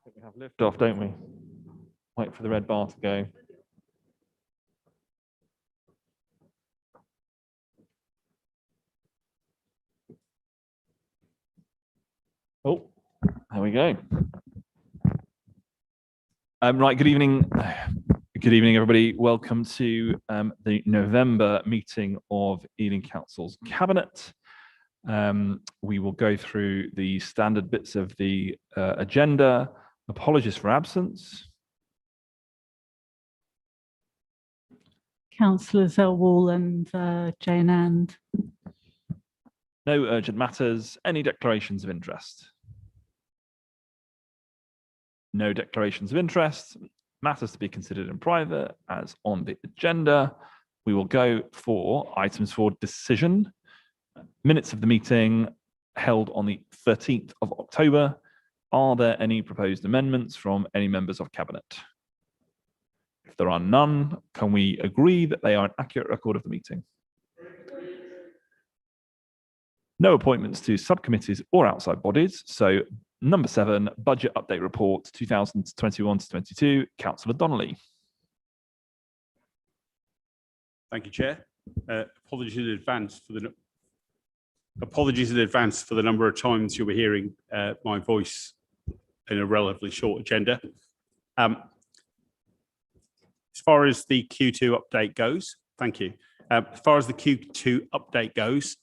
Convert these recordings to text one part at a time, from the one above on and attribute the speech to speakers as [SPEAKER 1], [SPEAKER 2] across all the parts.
[SPEAKER 1] think we have lift off, don't we? Wait for the red bar to go. Oh, there we go. Right, good evening. Good evening, everybody. Welcome to the November meeting of Ealing Council's Cabinet. We will go through the standard bits of the agenda. Apologies for absence.
[SPEAKER 2] Councillors Elwall and Jane And.
[SPEAKER 1] No urgent matters. Any declarations of interest? No declarations of interest. Matters to be considered in private as on the agenda. We will go for items for decision. Minutes of the meeting held on the 13th of October. Are there any proposed amendments from any members of Cabinet? If there are none, can we agree that they are an accurate record of the meeting? No appointments to subcommittees or outside bodies. So number 7, budget update report 2021 to 22, Councillor Donnelly.
[SPEAKER 3] Thank you, Chair. Apologies in advance for the number of times you'll be hearing my voice in a relatively short agenda. As far as the Q2 update goes, thank you. As far as the Q2 update goes,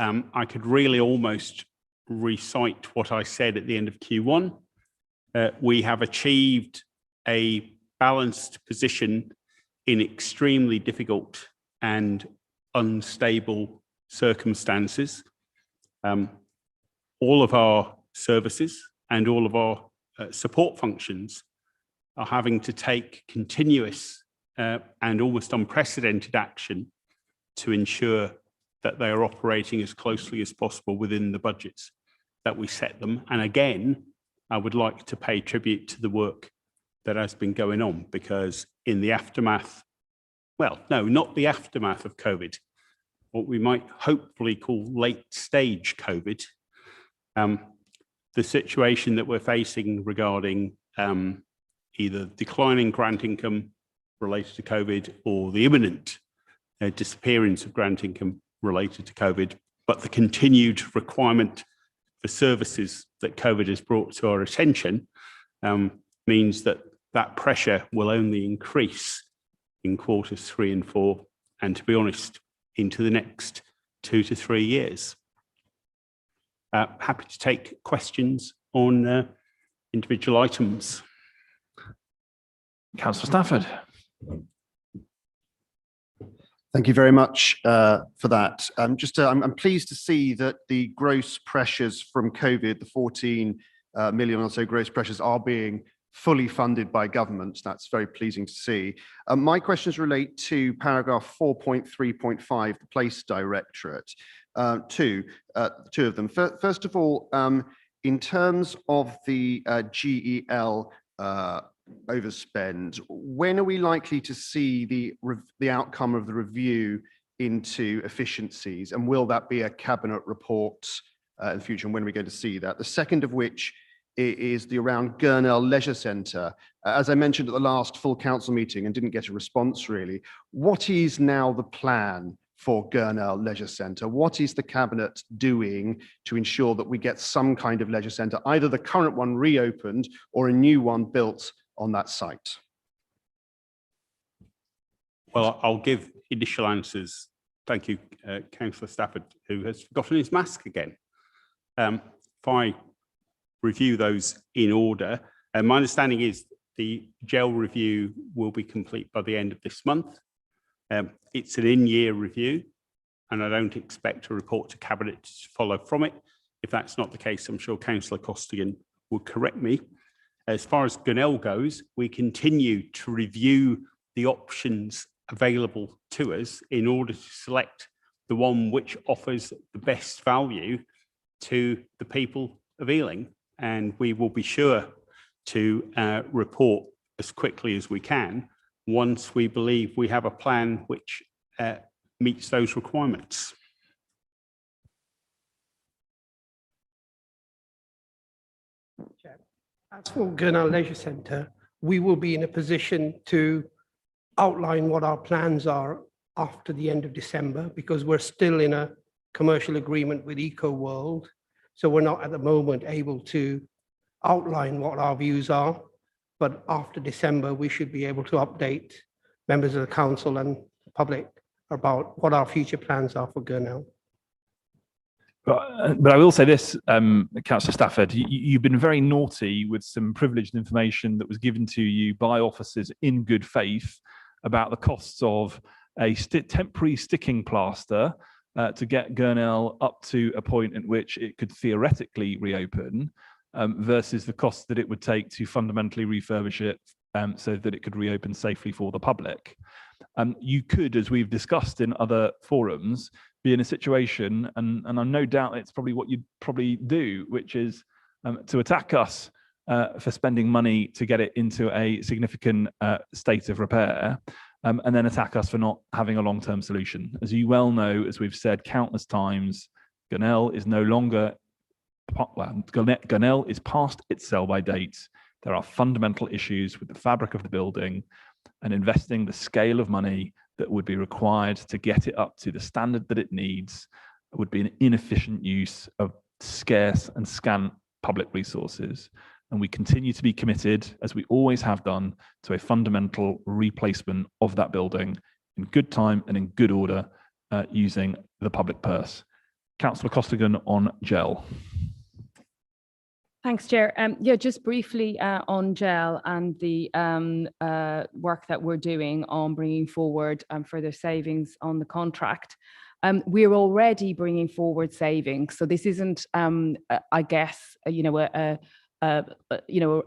[SPEAKER 3] I could really almost recite what I said at the end of Q1. We have achieved a balanced position in extremely difficult and unstable circumstances. All of our services and all of our support functions are having to take continuous and almost unprecedented action to ensure that they are operating as closely as possible within the budgets that we set them. And again, I would like to pay tribute to the work that has been going on, because in the aftermath, well, no, not the aftermath of COVID, what we might hopefully call late stage COVID, the situation that we're facing regarding either declining grant income related to COVID or the imminent disappearance of grant income related to COVID, but the continued requirement for services that COVID has brought to our attention means that that pressure will only increase in quarters 3 and 4, and to be honest, into the next 2 to 3 years. Happy to take questions on individual items.
[SPEAKER 1] Councillor Stafford.
[SPEAKER 4] Thank you very much for that. I'm pleased to see that the gross pressures from COVID, the 14 million or so gross pressures, are being fully funded by government. That's very pleasing to see. My questions relate to paragraph 4.3.5, the Place Directorate. Two of them. First of all, in terms of the GEL overspend, when are we likely to see the outcome of the review into efficiencies, and will that be a cabinet report in the future, and when are we going to see that? The second of which is the around Gurnell Leisure Centre. As I mentioned at the last full council meeting and didn't get a response really, what is now the plan for Gurnell Leisure Centre? What is the cabinet doing to ensure that we get some kind of leisure centre, either the current one reopened or a new one built on that site?
[SPEAKER 3] Well, I'll give initial answers. Thank you, Councillor Stafford, who has forgotten his mask again. If I review those in order, my understanding is the GEL review will be complete by the end of this month. It's an in-year review, and I don't expect a report to Cabinet to follow from it. If that's not the case, I'm sure Councillor Costigan will correct me. As far as Gurnell goes, we continue to review the options available to us in order to select the one which offers the best value to the people of Ealing. And we will be sure to report as quickly as we can once we believe we have a plan which meets those requirements.
[SPEAKER 5] As for Gurnall Leisure Centre, we will be in a position to outline what our plans are after the end of December, because we're still in a commercial agreement with Eco World. So we're not at the moment able to outline what our views are, but after December, we should be able to update members of the council and the public about what our future plans are for Gurnall.
[SPEAKER 1] But I will say this, Councillor Stafford, you've been very naughty with some privileged information that was given to you by officers in good faith about the costs of a temporary sticking plaster to get Gurnall up to a point at which it could theoretically reopen versus the cost that it would take to fundamentally refurbish it so that it could reopen safely for the public. You could, as we've discussed in other forums, be in a situation, and I'm no doubt it's probably what you'd probably do, which is to attack us for spending money to get it into a significant state of repair, and then attack us for not having a long-term solution. As you well know, as we've said countless times, Gurnall is no longer, Gurnall is past its sell-by date. There are fundamental issues with the fabric of the building, and investing the scale of money that would be required to get it up to the standard that it needs would be an inefficient use of scarce and scant public resources. And we continue to be committed, as we always have done, to a fundamental replacement of that building in good time and in good order using the public purse. Councillor Costigan on GEL.
[SPEAKER 6] Thanks, Chair. Yeah, just briefly on GEL and the work that we're doing on bringing forward further savings on the contract. We're already bringing forward savings, so this isn't, I guess, a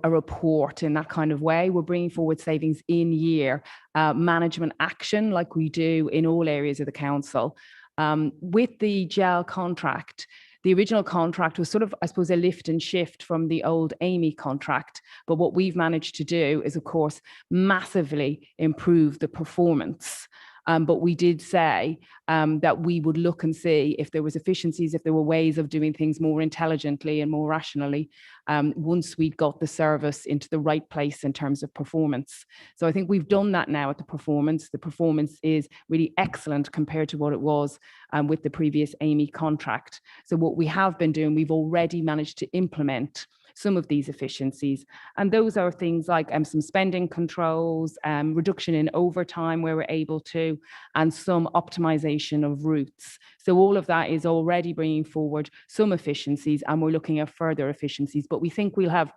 [SPEAKER 6] report in that kind of way. We're bringing forward savings in year management action, like we do in all areas of the council. With the GEL contract, the original contract was sort of, I suppose, a lift and shift from the old Amy contract. But what we've managed to do is, of course, massively improve the performance. But we did say that we would look and see if there was efficiencies, if there were ways of doing things more intelligently and more rationally once we'd got the service into the right place in terms of performance. So I think we've done that now at the performance. The performance is really excellent compared to what it was with the previous Amy contract. So what we have been doing, we've already managed to implement some of these efficiencies. And those are things like some spending controls, reduction in overtime where we're able to, and some optimization of routes. So all of that is already bringing forward some efficiencies, and we're looking at further efficiencies. But we think we'll have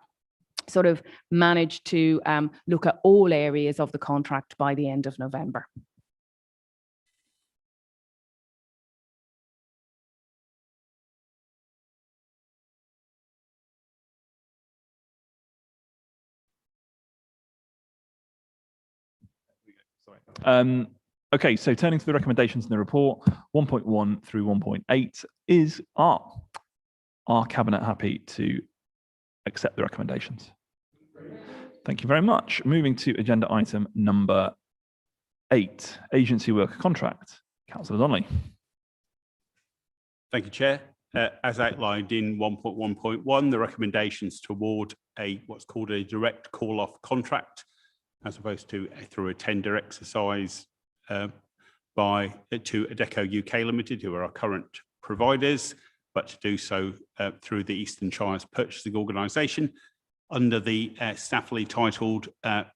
[SPEAKER 6] sort of managed to look at all areas of the contract by the end of November.
[SPEAKER 1] Okay, so turning to the recommendations in the report, 1.1 through 1.8 is are Cabinet happy to accept the recommendations? Thank you very much. Moving to agenda item number 8, agency worker contract. Councillor Donnelly.
[SPEAKER 3] Thank you, Chair. As outlined in 1.1.1, the recommendations to award what's called a direct call-off contract, as opposed to through a tender exercise to Adecco UK Limited, who are our current providers, but to do so through the Eastern Shires Purchasing Organisation under the staffily titled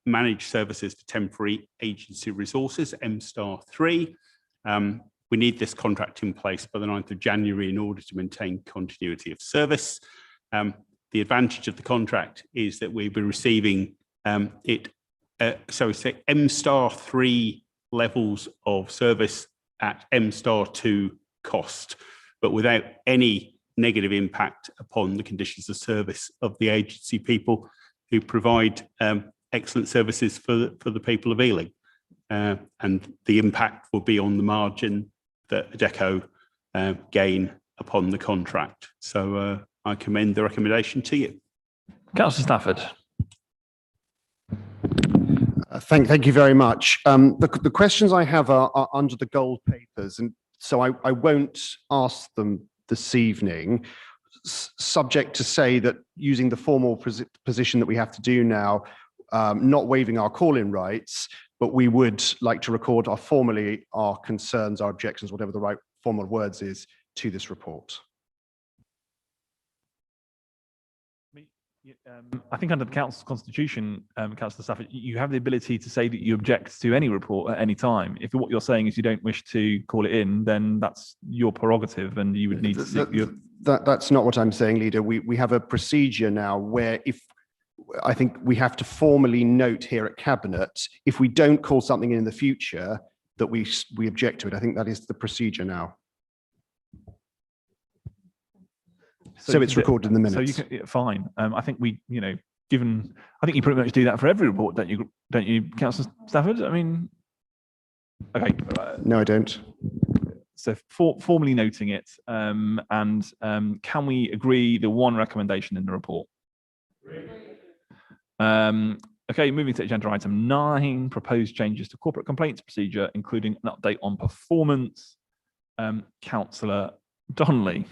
[SPEAKER 3] Managed Services for Temporary Agency Resources, MSTAR 3. We need this contract in place by the 9th of January in order to maintain continuity of service. The advantage of the contract is that we'll be receiving MSTAR 3 levels of service at MSTAR 2 cost, but without any negative impact upon the conditions of service of the agency people who provide excellent services for the people of Ealing. And the impact will be on the margin that Adecco gain upon the contract. So I commend the recommendation to you.
[SPEAKER 1] Councillor Stafford.
[SPEAKER 4] Thank you very much. The questions I have are under the gold papers, and so I won't ask them this evening. subject to say that using the formal position that we have to do now, not waiving our call-in rights, but we would like to record formally our concerns, our objections, whatever the right formal words is, to this report.
[SPEAKER 1] I think under the council's constitution, Councillor Stafford, you have the ability to say that you object to any report at any time. If what you're saying is you don't wish to call it in, then that's your prerogative, and you would need to seek your...
[SPEAKER 4] That's not what I'm saying, Leader. We have a procedure now where if I think we have to formally note here at Cabinet, if we don't call something in the future, that we object to it. I think that is the procedure now. So it's recorded in the minutes.
[SPEAKER 1] So you can, fine. I think I think you pretty much do that for every report, don't you, Councillor Stafford? I mean, okay.
[SPEAKER 4] No, I don't.
[SPEAKER 1] So formally noting it, and can we agree the one recommendation in the report? Okay, moving to agenda item 9, proposed changes to corporate complaints procedure, including an update on performance. Councillor Donnelly.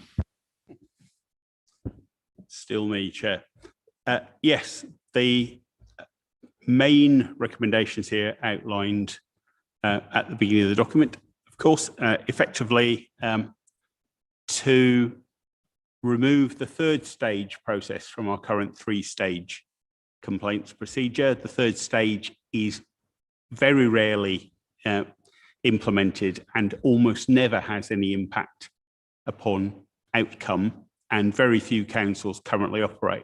[SPEAKER 3] Still me, Chair. Yes, the main recommendations here outlined at the beginning of the document, of course, effectively to remove the 3rd stage process from our current 3-stage complaints procedure. The 3rd stage is very rarely implemented and almost never has any impact upon outcome, and very few councils currently operate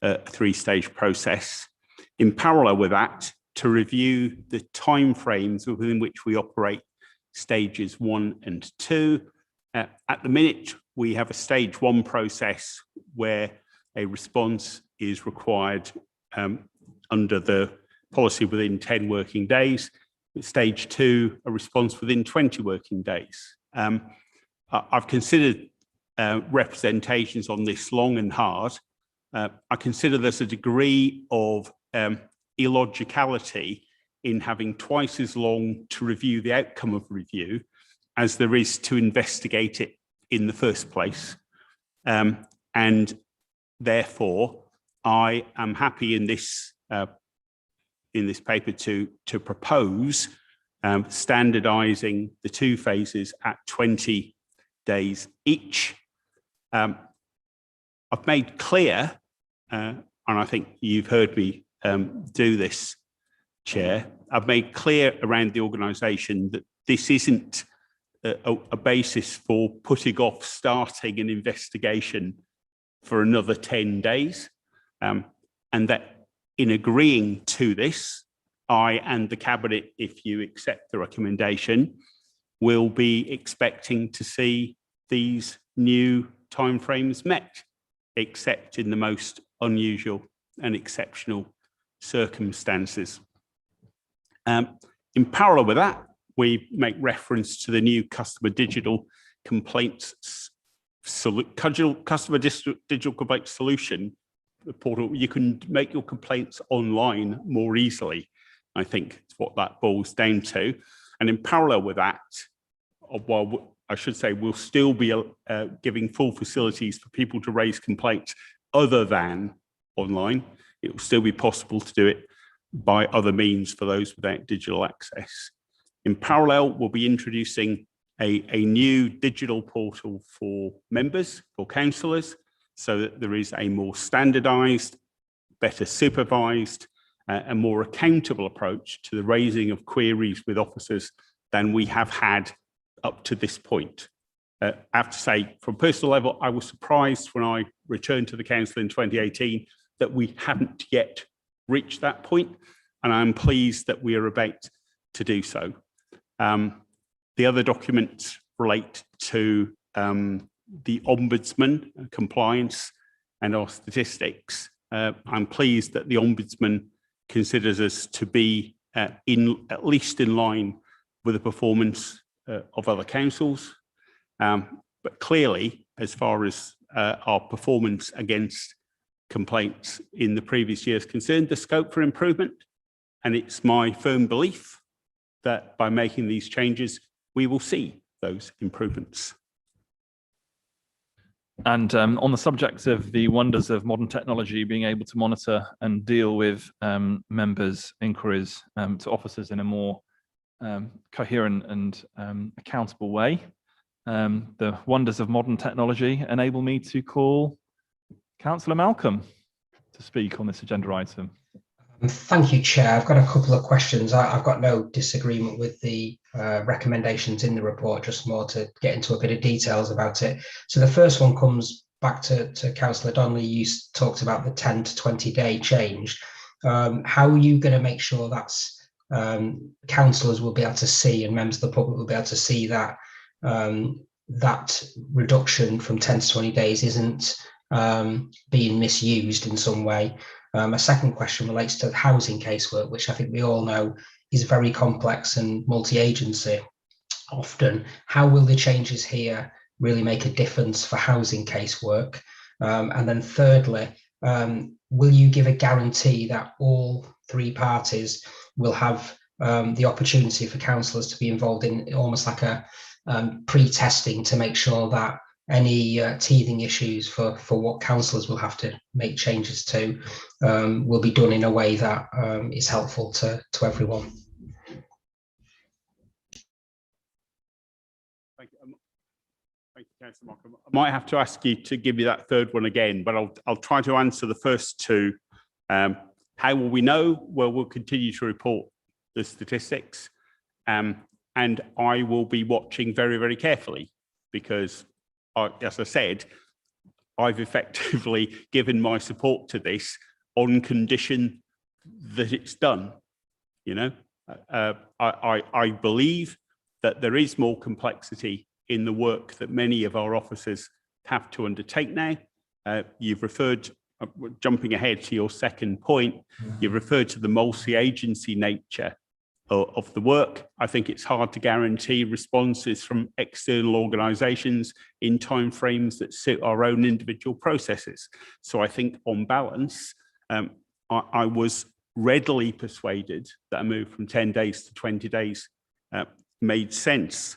[SPEAKER 3] a 3-stage process. In parallel with that, to review the timeframes within which we operate stages 1 and 2. At the minute, we have a stage 1 process where a response is required under the policy within 10 working days. With stage 2, a response within 20 working days. I've considered representations on this long and hard. I consider there's a degree of illogicality in having twice as long to review the outcome of review as there is to investigate it in the first place. And therefore, I am happy in this paper to propose standardising the 2 phases at 20 days each. I've made clear, and I think you've heard me do this, Chair, I've made clear around the organisation that this isn't a basis for putting off starting an investigation for another 10 days. And that in agreeing to this, I and the Cabinet, if you accept the recommendation, will be expecting to see these new timeframes met, except in the most unusual and exceptional circumstances. In parallel with that, we make reference to the new customer digital complaints customer digital complaint solution portal. You can make your complaints online more easily. I think it's what that boils down to. And in parallel with that, while I should say we'll still be giving full facilities for people to raise complaints other than online, it will still be possible to do it by other means for those without digital access. In parallel, we'll be introducing a new digital portal for members, for councillors, so that there is a more standardised, better supervised, and more accountable approach to the raising of queries with officers than we have had up to this point. I have to say, from a personal level, I was surprised when I returned to the council in 2018 that we hadn't yet reached that point, and I'm pleased that we are about to do so. The other documents relate to the Ombudsman compliance and our statistics. I'm pleased that the Ombudsman considers us to be at least in line with the performance of other councils. But clearly, as far as our performance against complaints in the previous year is concerned, the scope for improvement. And it's my firm belief that by making these changes, we will see those improvements.
[SPEAKER 1] And on the subject of the wonders of modern technology, being able to monitor and deal with members' inquiries to officers in a more coherent and accountable way, the wonders of modern technology enable me to call Councillor Malcolm to speak on this agenda item.
[SPEAKER 7] Thank you, Chair. I've got a couple of questions. I've got no disagreement with the recommendations in the report, just more to get into a bit of details about it. So the first one comes back to Councillor Donnelly. You talked about the 10 to 20 day change. How are you going to make sure that's councillors will be able to see and members of the public will be able to see that that reduction from 10 to 20 days isn't being misused in some way? A second question relates to housing casework, which I think we all know is very complex and multi-agency often. How will the changes here really make a difference for housing casework? And then thirdly, will you give a guarantee that all three parties will have the opportunity for councillors to be involved in almost like a pre-testing to make sure that any teething issues for what councillors will have to make changes to will be done in a way that is helpful to everyone?
[SPEAKER 3] Thank you. Thank you, Councillor Markham. I might have to ask you to give me that third one again, but I'll try to answer the first two. How will we know? Well, we'll continue to report the statistics, and I will be watching very, very carefully because, as I said, I've effectively given my support to this on condition that it's done. You know, I believe that there is more complexity in the work that many of our officers have to undertake now. You've referred, jumping ahead to your second point, you've referred to the multi-agency nature of the work. I think it's hard to guarantee responses from external organisations in timeframes that suit our own individual processes. So I think on balance, I was readily persuaded that a move from 10 days to 20 days made sense.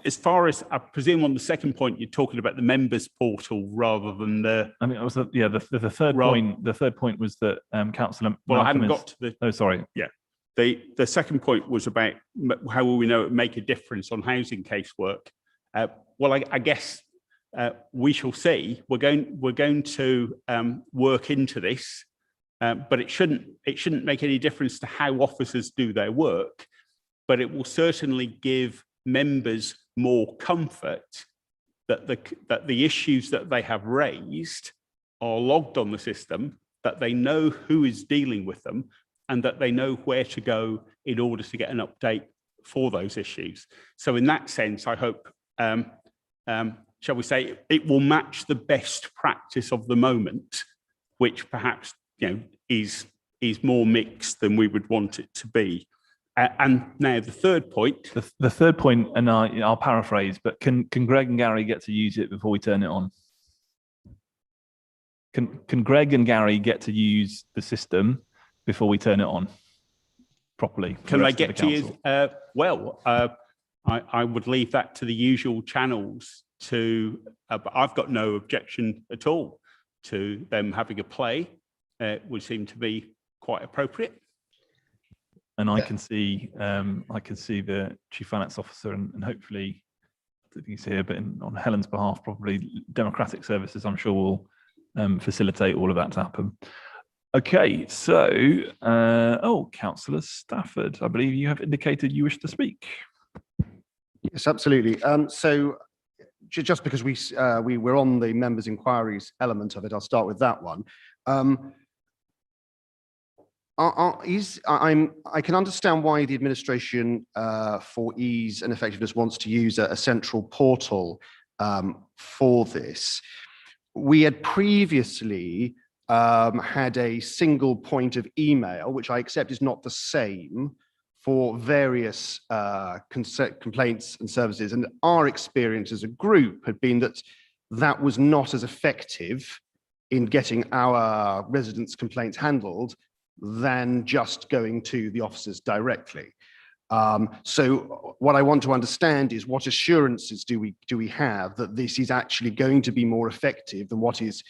[SPEAKER 3] As far as I presume on the second point, you're talking about the members portal rather than the. I mean, it was the third point. The third point was that Councillor. Well, I hadn't got to the. Oh, sorry. Yeah. The second point was about how will we know it make a difference on housing casework. Well, I guess we shall see. We're going to work into this, but it shouldn't make any difference to how officers do their work. But it will certainly give members more comfort that the issues that they have raised are logged on the system, that they know who is dealing with them, and that they know where to go in order to get an update for those issues. So in that sense, I hope, shall we say, it will match the best practice of the moment, which perhaps is more mixed than we would want it to be. And now the third point. The third point, and I'll paraphrase, but can Greg and Gary get to use it before we turn it on? Can Greg and Gary get to use the system before we turn it on properly? Can they get to use? Well, I would leave that to the usual channels. But I've got no objection at all to them having a play. It would seem to be quite appropriate. And I can see the Chief Finance Officer and hopefully, I think he's here, but on Helen's behalf, probably Democratic Services, I'm sure will facilitate all of that to happen. Okay, so, Councillor Stafford, I believe you have indicated you wish to speak.
[SPEAKER 4] Yes, absolutely. So just because we were on the members' inquiries element of it, I'll start with that one. I can understand why the administration, for ease and effectiveness, wants to use a central portal for this. We had previously had a single point of email, which I accept is not the same for various complaints and services. And our experience as a group had been that that was not as effective in getting our residents' complaints handled than just going to the officers directly. So what I want to understand is what assurances do we have that this is actually going to be more effective than what is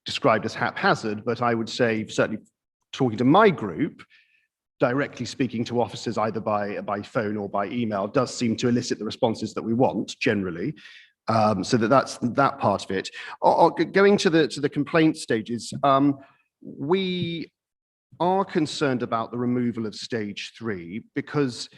[SPEAKER 4] described as haphazard? But I would say, certainly talking to my group, directly speaking to officers either by phone or by email does seem to elicit the responses that we want generally. So that's that part of it. Going to the complaint stages, we are concerned about the removal of stage 3 because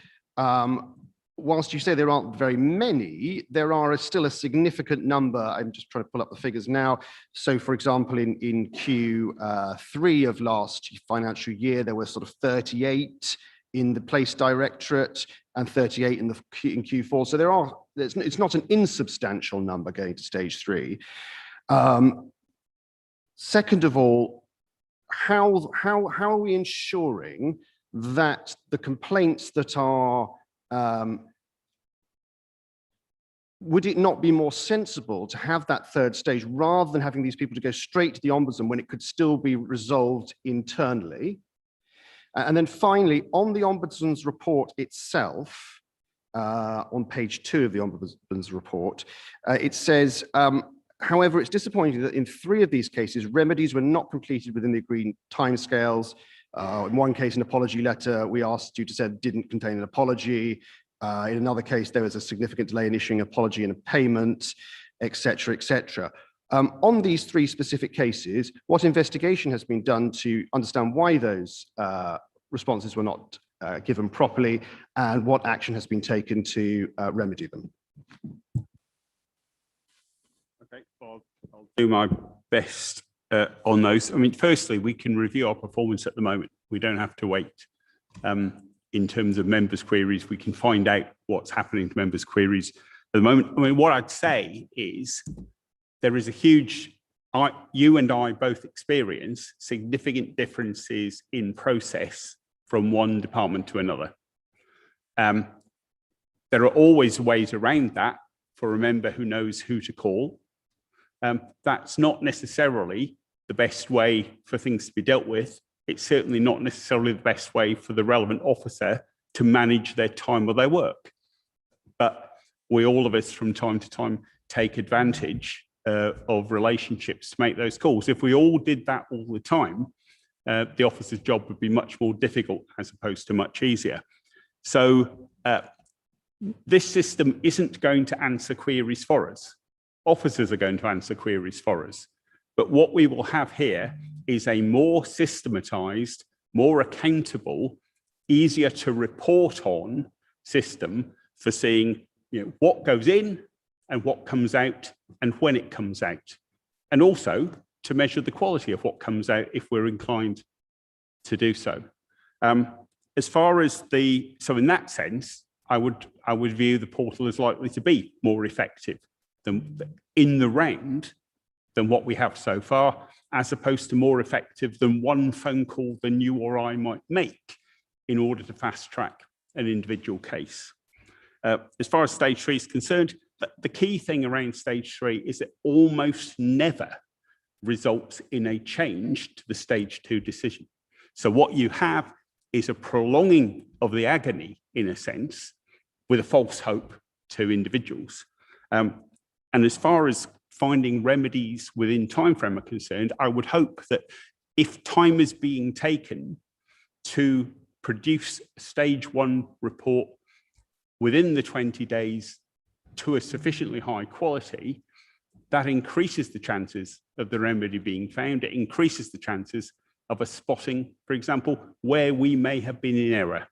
[SPEAKER 4] whilst you say there aren't very many, there are still a significant number. I'm just trying to pull up the figures now. So for example, in Q3 of last financial year, there were sort of 38 in the Place Directorate and 38 in Q4. So it's not an insubstantial number going to stage 3. Second of all, how are we ensuring that the complaints that are, would it not be more sensible to have that third stage rather than having these people to go straight to the Ombudsman when it could still be resolved internally? And then finally, on the Ombudsman's report itself, on page 2 of the Ombudsman's report, it says, however, it's disappointing that in 3 of these cases, remedies were not completed within the agreed timescales. In one case, an apology letter we asked you to send didn't contain an apology. In another case, there was a significant delay in issuing an apology and a payment, etc., etc. On these 3 specific cases, what investigation has been done to understand why those responses were not given properly, and what action has been taken to remedy them?
[SPEAKER 3] Okay, well, I'll do my best on those. I mean, firstly, we can review our performance at the moment. We don't have to wait. In terms of members' queries, we can find out what's happening to members' queries at the moment. I mean, what I'd say is there is a huge, you and I both experience significant differences in process from one department to another. There are always ways around that for a member who knows who to call. That's not necessarily the best way for things to be dealt with. It's certainly not necessarily the best way for the relevant officer to manage their time or their work. But we, all of us from time to time, take advantage of relationships to make those calls. If we all did that all the time, the officer's job would be much more difficult as opposed to much easier. So this system isn't going to answer queries for us. Officers are going to answer queries for us. But what we will have here is a more systematized, more accountable, easier to report on system for seeing, what goes in and what comes out and when it comes out. And also to measure the quality of what comes out if we're inclined to do so. As far as so in that sense, I would view the portal as likely to be more effective than in the round than what we have so far, as opposed to more effective than one phone call than you or I might make in order to fast track an individual case. As far as stage 3 is concerned, the key thing around stage 3 is it almost never results in a change to the stage 2 decision. So what you have is a prolonging of the agony, in a sense, with a false hope to individuals. And as far as finding remedies within timeframe are concerned, I would hope that if time is being taken to produce a stage 1 report within the 20 days to a sufficiently high quality, that increases the chances of the remedy being found. It increases the chances of us spotting, for example, where we may have been in error.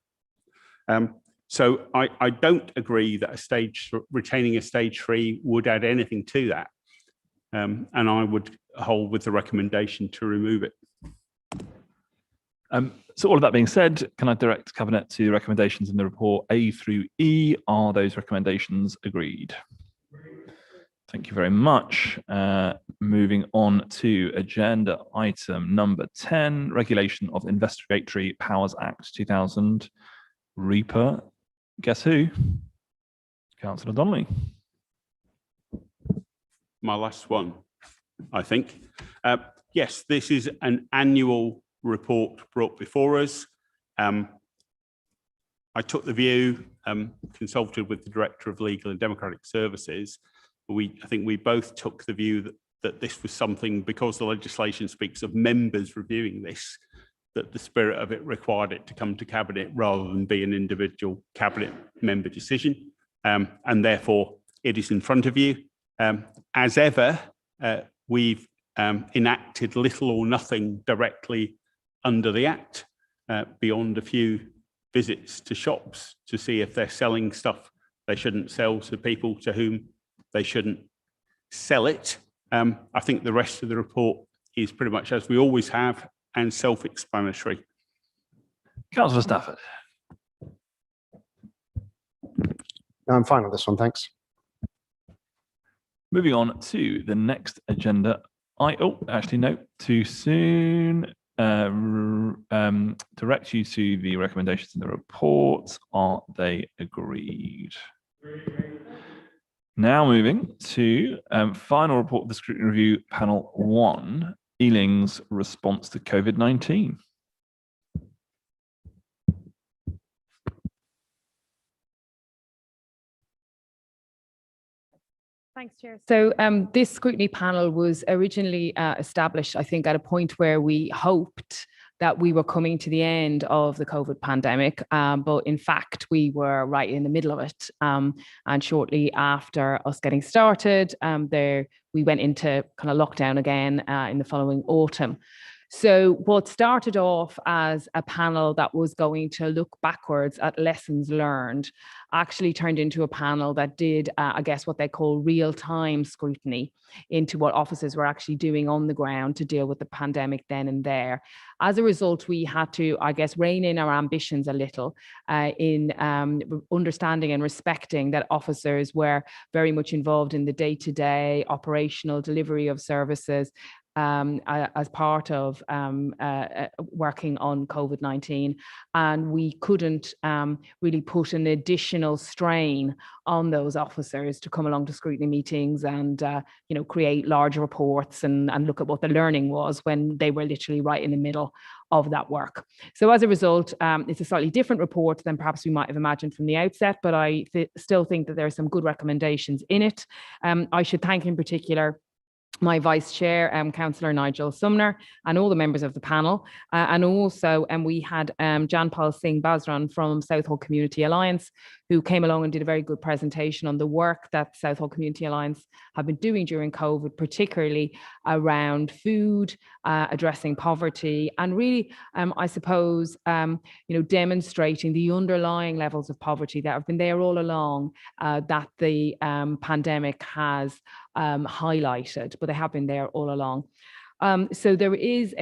[SPEAKER 3] So I don't agree that retaining a stage 3 would add anything to that. And I would hold with the recommendation to remove it.
[SPEAKER 1] So all of that being said, can I direct Cabinet to recommendations in the report A through E? Are those recommendations agreed? Thank you very much. Moving on to agenda item number 10, Regulation of Investigatory Powers Act 2000. Reaper, guess who? Councillor Donnelly.
[SPEAKER 3] My last one, I think. Yes, this is an annual report brought before us. I took the view, consulted with the Director of Legal and Democratic Services. I think we both took the view that this was something, because the legislation speaks of members reviewing this, that the spirit of it required it to come to Cabinet rather than be an individual Cabinet member decision. And therefore, it is in front of you. As ever, we've enacted little or nothing directly under the Act, beyond a few visits to shops to see if they're selling stuff they shouldn't sell to people to whom they shouldn't sell it. I think the rest of the report is pretty much as we always have and self-explanatory.
[SPEAKER 1] Councillor Stafford.
[SPEAKER 4] No, I'm fine with this one, thanks.
[SPEAKER 1] Moving on to the next agenda. Actually, no, too soon. Direct you to the recommendations in the report. Are they agreed? Now moving to final report of the Scrutiny Review Panel 1, Ealing's response to COVID-19.
[SPEAKER 6] Thanks, Chair. So this scrutiny panel was originally established, I think, at a point where we hoped that we were coming to the end of the COVID pandemic, but in fact, we were right in the middle of it. And shortly after us getting started, we went into kind of lockdown again in the following autumn. So what started off as a panel that was going to look backwards at lessons learned actually turned into a panel that did, I guess, what they call real-time scrutiny into what officers were actually doing on the ground to deal with the pandemic then and there. As a result, we had to, I guess, rein in our ambitions a little in understanding and respecting that officers were very much involved in the day-to-day operational delivery of services as part of working on COVID-19, and we couldn't really put an additional strain on those officers to come along to scrutiny meetings and create large reports and look at what the learning was when they were literally right in the middle of that work. So as a result, it's a slightly different report than perhaps we might have imagined from the outset, but I still think that there are some good recommendations in it. I should thank in particular my Vice Chair, Councillor Nigel Sumner, and all the members of the panel. And also, we had Janpal Singh Basran from Southall Community Alliance, who came along and did a very good presentation on the work that Southall Community Alliance have been doing during COVID, particularly around food, addressing poverty, and really, I suppose, demonstrating the underlying levels of poverty that have been there all along, that the pandemic has highlighted, but they have been there all along. So there is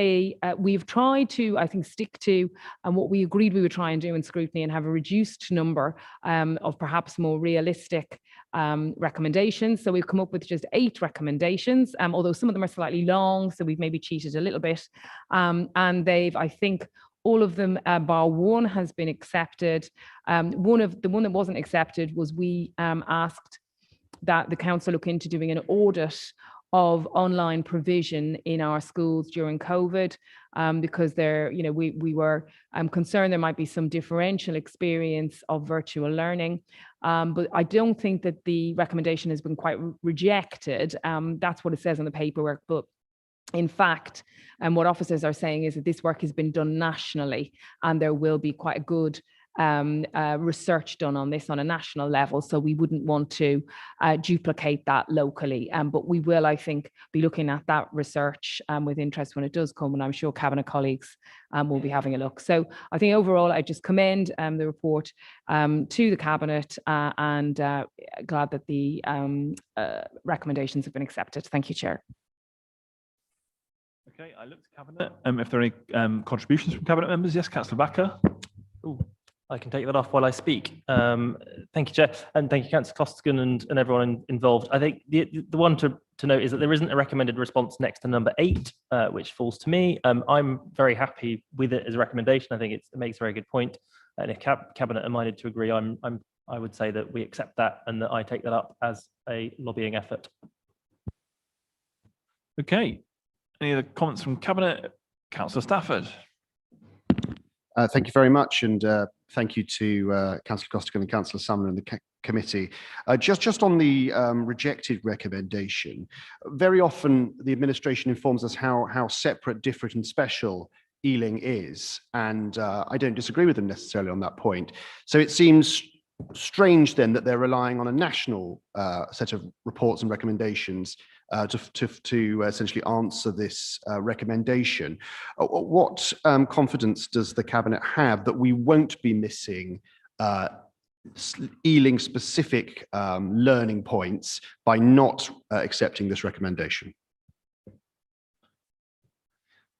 [SPEAKER 6] we've tried to, I think, stick to what we agreed we would try and do in scrutiny and have a reduced number of perhaps more realistic recommendations. So we've come up with just 8 recommendations, although some of them are slightly long, so we've maybe cheated a little bit. And they've, I think, all of them, bar one, has been accepted. The one that wasn't accepted was we asked that the council look into doing an audit of online provision in our schools during COVID, because we were concerned there might be some differential experience of virtual learning. But I don't think that the recommendation has been quite rejected. That's what it says on the paperwork. But in fact, what officers are saying is that this work has been done nationally, and there will be quite a good research done on this on a national level, so we wouldn't want to duplicate that locally, but we will, I think, be looking at that research with interest when it does come, and I'm sure Cabinet colleagues will be having a look. So I think overall I just commend the report to the Cabinet, and glad that the recommendations have been accepted. Thank you, Chair.
[SPEAKER 1] Okay, I look to Cabinet. If there are any contributions from Cabinet members, yes, Councillor Backer.
[SPEAKER 8] Ooh, I can take that off while I speak. Thank you, Chair, and thank you, Councillor Costigan and everyone involved. I think the one to note is that there isn't a recommended response next to number 8, which falls to me. I'm very happy with it as a recommendation. I think it makes a very good point, and if Cabinet are minded to agree, I would say that we accept that and that I take that up as a lobbying effort.
[SPEAKER 1] Okay. Any other comments from Cabinet? Councillor Stafford.
[SPEAKER 4] Thank you very much, and thank you to Councillor Costigan and Councillor Sumner and the committee. Just on the rejected recommendation, very often the administration informs us how separate, different and special Ealing is, and I don't disagree with them necessarily on that point. So it seems strange then that they're relying on a national set of reports and recommendations to essentially answer this recommendation. What confidence does the Cabinet have that we won't be missing Ealing specific learning points by not accepting this recommendation?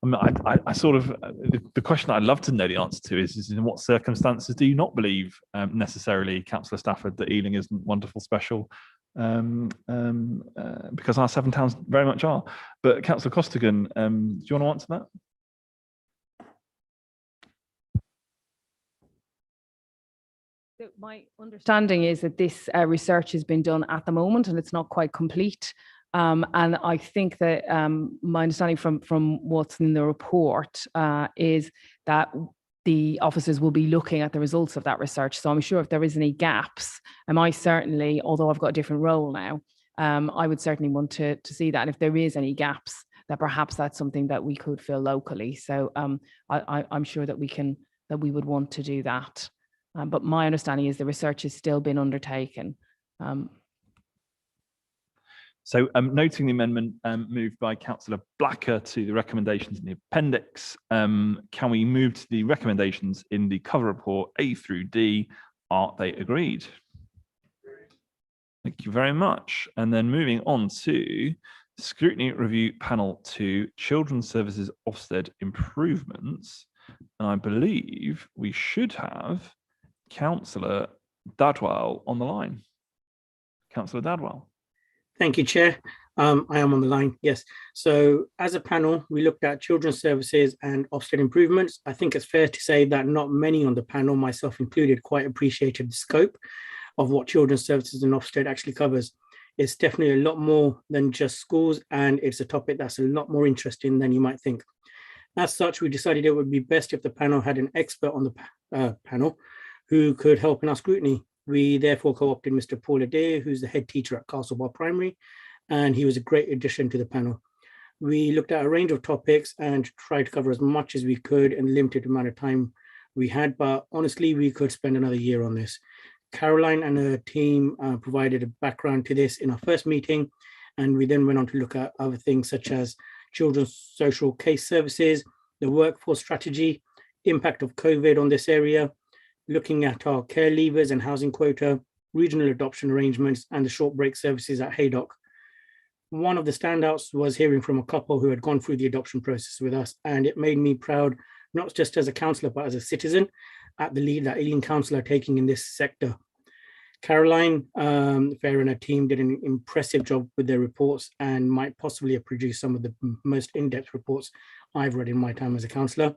[SPEAKER 1] I sort of, the question I'd love to know the answer to is in what circumstances do you not believe necessarily, Councillor Stafford, that Ealing isn't wonderful special? Because our 7 towns very much are. But Councillor Costigan, do you want to answer that?
[SPEAKER 6] So my understanding is that this research has been done at the moment and it's not quite complete. And I think that my understanding from what's in the report is that the officers will be looking at the results of that research. So I'm sure if there is any gaps, I certainly, although I've got a different role now, I would certainly want to see that. And if there is any gaps, that perhaps that's something that we could fill locally. So I'm sure that we would want to do that. But my understanding is the research has still been undertaken.
[SPEAKER 1] So noting the amendment moved by Councillor Blacker to the recommendations in the appendix, can we move to the recommendations in the cover report A through D? Are they agreed? Thank you very much. And then moving on to Scrutiny Review Panel 2, Children's Services Ofsted Improvements. And I believe we should have Councillor Dadwell on the line. Councillor Dadwell.
[SPEAKER 9] Thank you, Chair. I am on the line, yes. So as a panel, we looked at children's services and Ofsted improvements. I think it's fair to say that not many on the panel, myself included, quite appreciated the scope of what children's services and Ofsted actually covers. It's definitely a lot more than just schools, and it's a topic that's a lot more interesting than you might think. As such, we decided it would be best if the panel had an expert on the panel who could help in our scrutiny. We therefore co-opted Mr. Paul Adair, who's the head teacher at Castlebar Primary, and he was a great addition to the panel. We looked at a range of topics and tried to cover as much as we could in the limited amount of time we had, but honestly, we could spend another year on this. Caroline and her team provided a background to this in our first meeting, and we then went on to look at other things such as children's social case services, the workforce strategy, impact of COVID on this area, looking at our care leavers and housing quota, regional adoption arrangements, and the short break services at Haydock. One of the standouts was hearing from a couple who had gone through the adoption process with us, and it made me proud, not just as a councillor, but as a citizen, at the lead that Ealing Council are taking in this sector. Caroline Fair and her team did an impressive job with their reports and might possibly have produced some of the most in-depth reports I've read in my time as a councillor.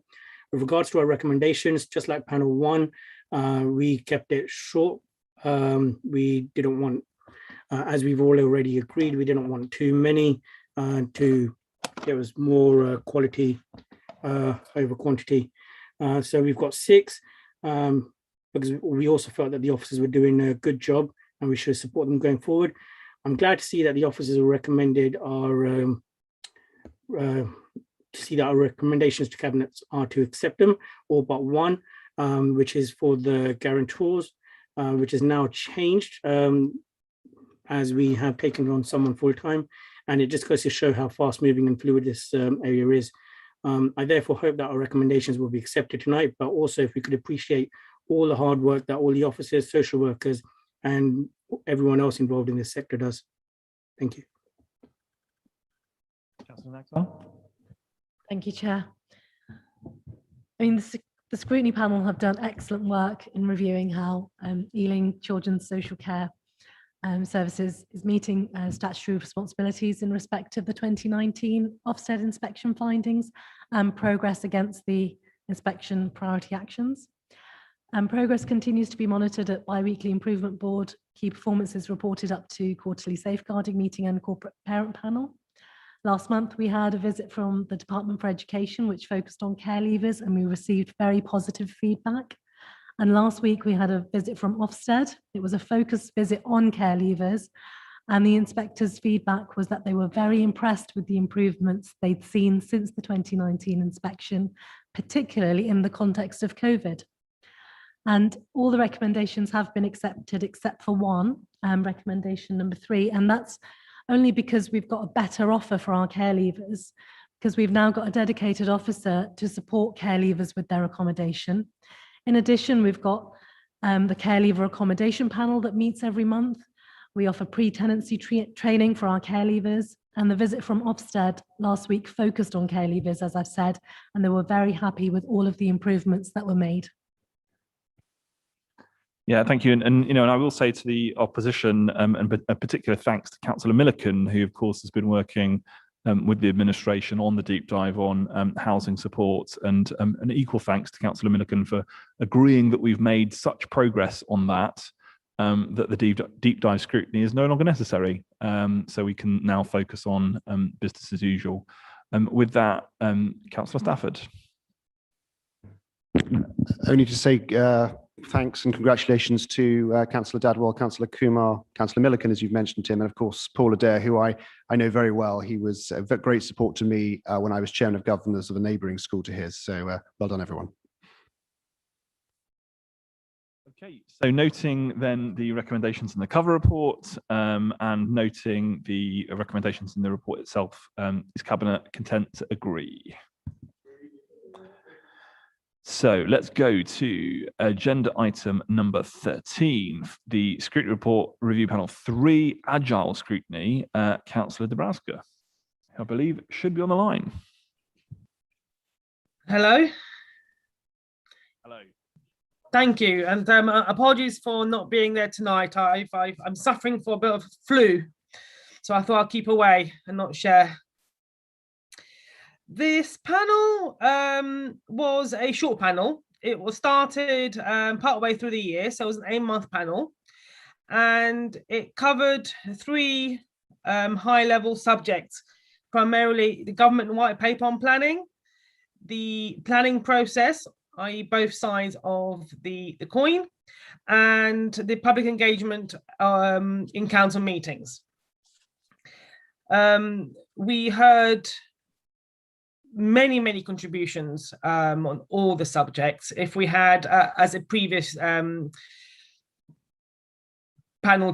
[SPEAKER 9] With regards to our recommendations, just like panel 1, we kept it short. We didn't want, as we've all already agreed, we didn't want too many. There was more quality over quantity. So we've got 6 because we also felt that the officers were doing a good job and we should support them going forward. I'm glad to see that the officers who recommended our our recommendations to cabinets are to accept them, all but one, which is for the guarantors, which is now changed as we have taken on someone full time, and it just goes to show how fast moving and fluid this area is. I therefore hope that our recommendations will be accepted tonight, but also if we could appreciate all the hard work that all the officers, social workers, and everyone else involved in this sector does. Thank you.
[SPEAKER 2] Thank you, Chair. I mean, the scrutiny panel have done excellent work in reviewing how Ealing Children's Social Care Services is meeting statutory responsibilities in respect of the 2019 Ofsted inspection findings and progress against the inspection priority actions. Progress continues to be monitored at bi-weekly improvement board, key performances reported up to quarterly safeguarding meeting and corporate parent panel. Last month, we had a visit from the Department for Education, which focused on care leavers, and we received very positive feedback. And last week, we had a visit from Ofsted. It was a focused visit on care leavers. And the inspectors' feedback was that they were very impressed with the improvements they'd seen since the 2019 inspection, particularly in the context of COVID. And all the recommendations have been accepted except for one, recommendation number 3, and that's only because we've got a better offer for our care leavers, because we've now got a dedicated officer to support care leavers with their accommodation. In addition, we've got the care leaver accommodation panel that meets every month. We offer pre-tenancy training for our care leavers, and the visit from Ofsted last week focused on care leavers, as I've said, and they were very happy with all of the improvements that were made.
[SPEAKER 1] Yeah, thank you. And I will say to the opposition, and a particular thanks to Councillor Milliken, who of course has been working with the administration on the deep dive on housing support, and an equal thanks to Councillor Milliken for agreeing that we've made such progress on that, that the deep dive scrutiny is no longer necessary. So we can now focus on business as usual. With that, Councillor Stafford.
[SPEAKER 4] Only to say thanks and congratulations to Councillor Dadwell, Councillor Kumar, Councillor Milliken, as you've mentioned him, and of course Paul Adair, who I know very well. He was a great support to me when I was chairman of governors of a neighbouring school to his. So well done, everyone.
[SPEAKER 1] Okay, so noting then the recommendations in the cover report, and noting the recommendations in the report itself, is Cabinet content to agree? So let's go to agenda item number 13, the Scrutiny Report Review Panel 3, Agile Scrutiny, Councillor Dabrowska, I believe should be on the line.
[SPEAKER 10] Hello.
[SPEAKER 1] Hello.
[SPEAKER 10] Thank you, and apologies for not being there tonight. I'm suffering for a bit of flu, so I thought I'd keep away and not share. This panel was a short panel. It was started partway through the year, so it was an 8-month panel, and it covered 3 high-level subjects, primarily the government white paper on planning, the planning process, i.e. both sides of the coin, and the public engagement in council meetings. We heard many contributions on all the subjects. If we had, as a previous panel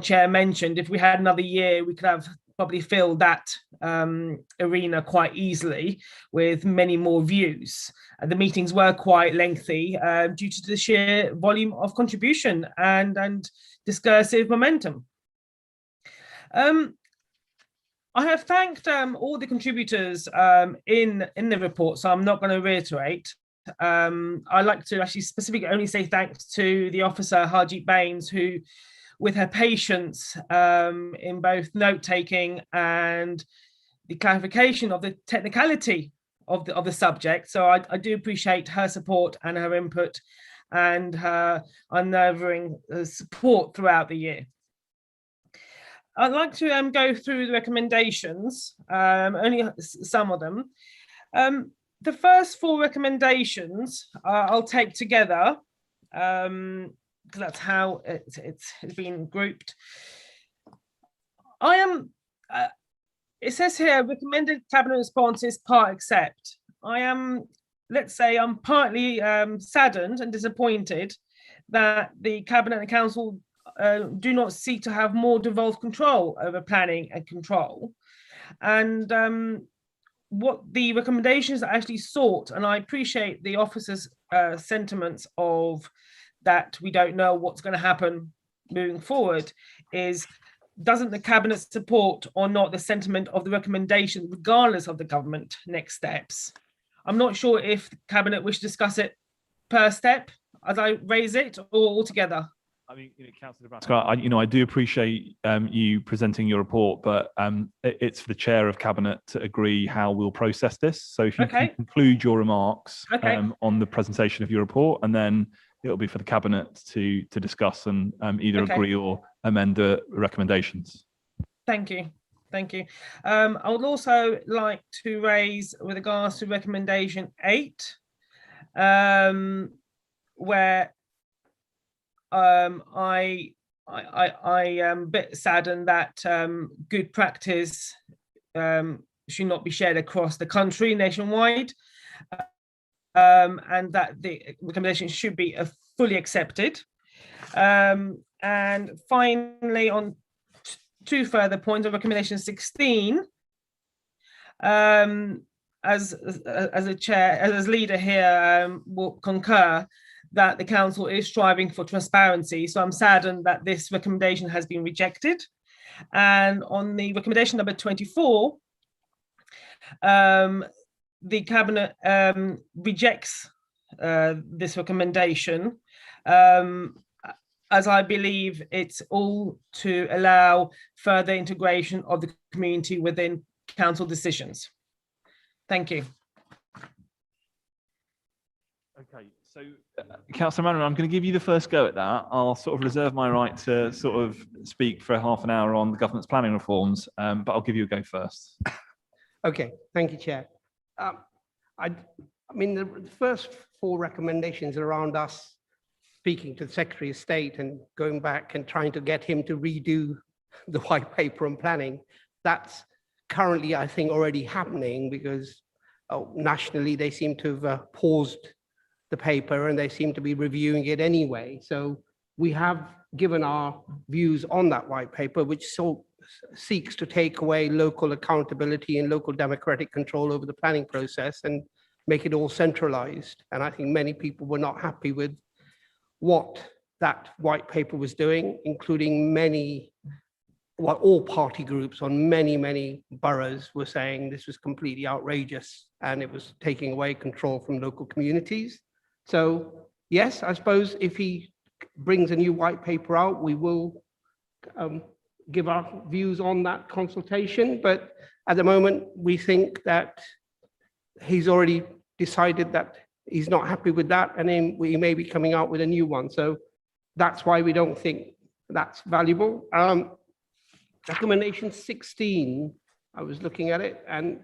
[SPEAKER 10] chair mentioned, if we had another year, we could have probably filled that arena quite easily with many more views. The meetings were quite lengthy due to the sheer volume of contribution and discursive momentum. I have thanked all the contributors in the report, so I'm not going to reiterate. I'd like to actually specifically only say thanks to the officer, Harjeet Baines, who, with her patience in both note-taking and the clarification of the technicality of the subject. So I do appreciate her support and her input and her unwavering support throughout the year. I'd like to go through the recommendations, only some of them. The first 4 recommendations I'll take together, because that's how it's been grouped. It says here, recommended cabinet responses part accept. Let's say I'm partly saddened and disappointed that the cabinet and council do not seek to have more devolved control over planning and control. And what the recommendations actually sought, and I appreciate the officer's sentiments of that we don't know what's going to happen moving forward, is doesn't the cabinet support or not the sentiment of the recommendation regardless of the government next steps? I'm not sure if the cabinet wish to discuss it per step as I raise it or altogether.
[SPEAKER 1] I mean, Councillor Nebraska, I do appreciate you presenting your report, but it's for the chair of cabinet to agree how we'll process this. So if you can conclude your remarks on the presentation of your report, and then it'll be for the cabinet to discuss and either agree or amend the recommendations.
[SPEAKER 10] Thank you. Thank you. I would also like to raise with regards to recommendation 8, where I am a bit saddened that good practice should not be shared across the country nationwide, and that the recommendation should be fully accepted. And finally, on 2 further points of recommendation 16, as a chair, as leader here, will concur that the council is striving for transparency. So I'm saddened that this recommendation has been rejected. And on the recommendation number 24, the cabinet rejects this recommendation, as I believe it's all to allow further integration of the community within council decisions. Thank you.
[SPEAKER 1] Okay, so Councillor Manning, I'm going to give you the first go at that. I'll sort of reserve my right to sort of speak for half an hour on the government's planning reforms, but I'll give you a go first.
[SPEAKER 5] Okay, thank you, Chair. I mean, the first 4 recommendations around us speaking to the Secretary of State and going back and trying to get him to redo the white paper on planning, that's currently, I think, already happening because nationally they seem to have paused the paper and they seem to be reviewing it anyway. So we have given our views on that white paper, which seeks to take away local accountability and local democratic control over the planning process and make it all centralized. And I think many people were not happy with what that white paper was doing, including all party groups on many boroughs were saying this was completely outrageous and it was taking away control from local communities. So yes, I suppose if he brings a new white paper out, we will give our views on that consultation. But at the moment, we think that he's already decided that he's not happy with that, and then we may be coming out with a new one. So that's why we don't think that's valuable. Recommendation 16, I was looking at it, and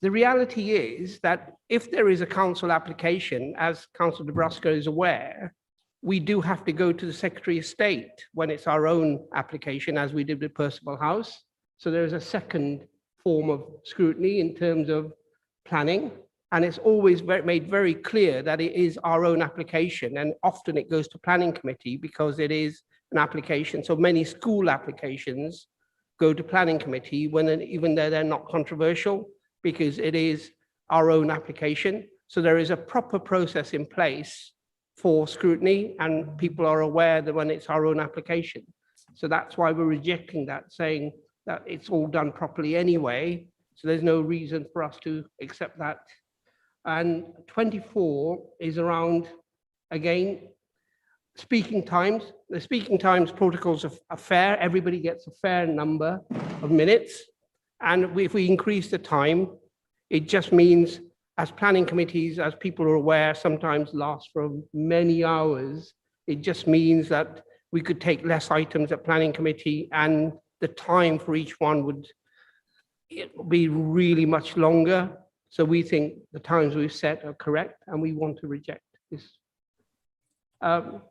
[SPEAKER 5] the reality is that if there is a council application, as Councillor de Brusca is aware, we do have to go to the Secretary of State when it's our own application, as we did with Percival House. So there is a second form of scrutiny in terms of planning. And it's always made very clear that it is our own application. And often it goes to planning committee because it is an application. So many school applications go to planning committee even though they're not controversial, because it is our own application. So there is a proper process in place for scrutiny, and people are aware that when it's our own application. So that's why we're rejecting that, saying that it's all done properly anyway. So there's no reason for us to accept that. And 24 is around, again, speaking times. The speaking times protocols are fair. Everybody gets a fair number of minutes. And if we increase the time, it just means, as planning committees, as people are aware, sometimes last for many hours. It just means that we could take less items at planning committee and the time for each one would be really much longer. So we think the times we've set are correct and we want to reject this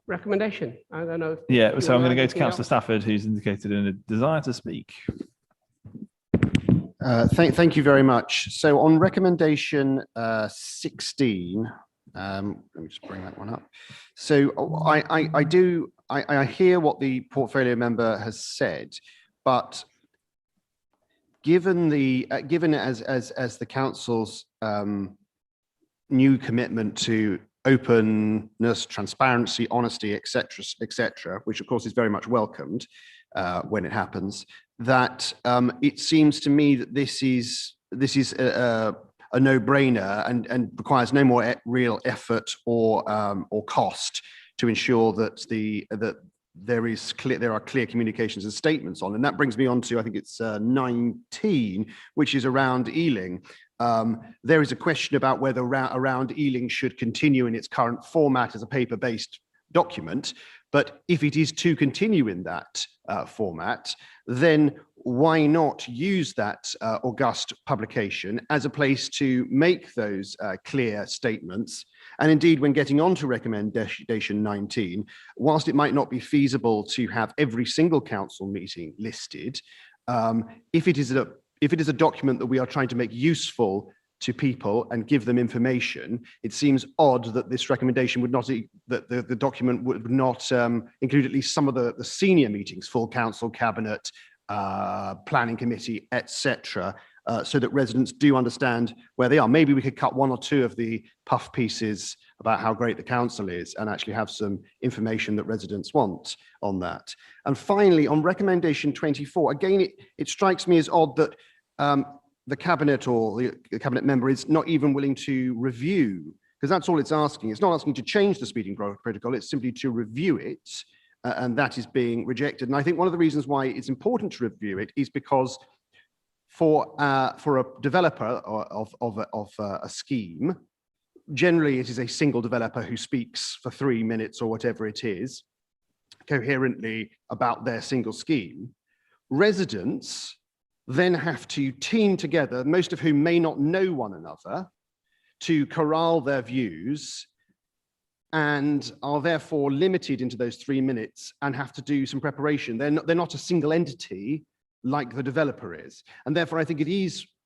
[SPEAKER 5] recommendation. I don't know.
[SPEAKER 1] Yeah, so I'm going to go to Councillor Stafford, who's indicated a desire to speak.
[SPEAKER 4] Thank you very much. So on recommendation 16, let me just bring that one up. So I hear what the portfolio member has said, but given as the council's new commitment to openness, transparency, honesty, etc., which of course is very much welcomed when it happens, that it seems to me that this is a no-brainer and requires no more real effort or cost to ensure that there are clear communications and statements on. And that brings me on to, I think it's 19, which is around Ealing. There is a question about whether around Ealing should continue in its current format as a paper-based document. But if it is to continue in that format, then why not use that august publication as a place to make those clear statements? And indeed, when getting on to recommendation 19, whilst it might not be feasible to have every single council meeting listed, if it is a document that we are trying to make useful to people and give them information, it seems odd that this recommendation would not, that the document would not include at least some of the senior meetings, full council, cabinet, planning committee, etc., so that residents do understand where they are. Maybe we could cut one or two of the puff pieces about how great the council is and actually have some information that residents want on that. And finally, on recommendation 24, again, it strikes me as odd that the cabinet or the cabinet member is not even willing to review, because that's all it's asking. It's not asking to change the speeding protocol, it's simply to review it, and that is being rejected. And I think one of the reasons why it's important to review it is because for a developer of a scheme, generally it is a single developer who speaks for 3 minutes or whatever it is, coherently about their single scheme. Residents then have to team together, most of whom may not know one another, to corral their views, and are therefore limited into those 3 minutes and have to do some preparation. They're not a single entity like the developer is. And therefore, I think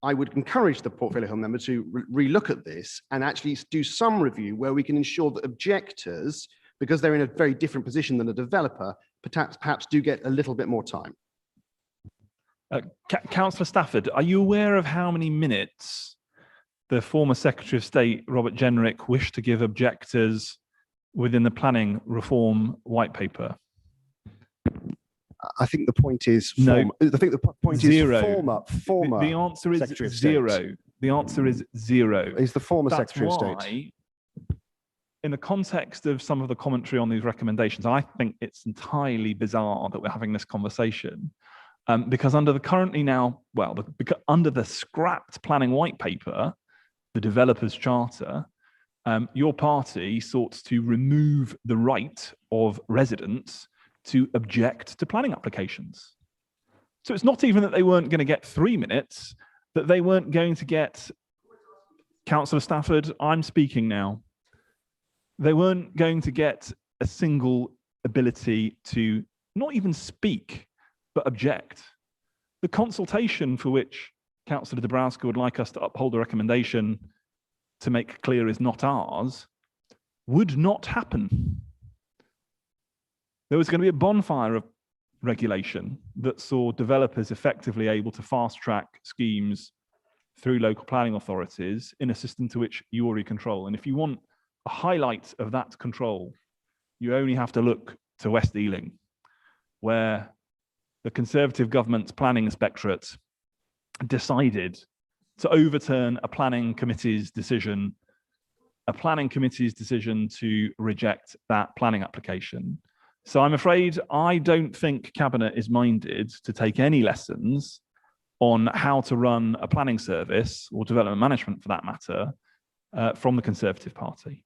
[SPEAKER 4] I would encourage the Portfolio Home member to relook at this and actually do some review where we can ensure that objectors, because they're in a very different position than a developer, perhaps do get a little bit more time.
[SPEAKER 1] Councillor Stafford, are you aware of how many minutes the former Secretary of State, Robert Jenrick, wished to give objectors within the planning reform white paper?
[SPEAKER 4] I think the point is
[SPEAKER 1] no.
[SPEAKER 4] I think the point
[SPEAKER 1] zero.
[SPEAKER 4] Is former.
[SPEAKER 1] The answer is
[SPEAKER 4] Secretary of
[SPEAKER 1] zero.
[SPEAKER 4] State.
[SPEAKER 1] The answer is zero.
[SPEAKER 4] Is the former
[SPEAKER 1] That's
[SPEAKER 4] Secretary
[SPEAKER 1] why,
[SPEAKER 4] of State.
[SPEAKER 1] in the context of some of the commentary on these recommendations, I think it's entirely bizarre that we're having this conversation. Because under the currently now, well, under the scrapped planning white paper, the developers charter, your party sought to remove the right of residents to object to planning applications. So it's not even that they weren't going to get 3 minutes, that they weren't going to get, Councillor Stafford, I'm speaking now. They weren't going to get a single ability to not even speak, but object. The consultation for which Councillor Dabrowska would like us to uphold a recommendation to make clear is not ours, would not happen. There was going to be a bonfire of regulation that saw developers effectively able to fast track schemes through local planning authorities in a system to which you already control. And if you want a highlight of that control, you only have to look to West Ealing, where the Conservative government's planning inspectorate decided to overturn a planning committee's decision to reject that planning application. So I'm afraid I don't think Cabinet is minded to take any lessons on how to run a planning service or development management for that matter from the Conservative Party.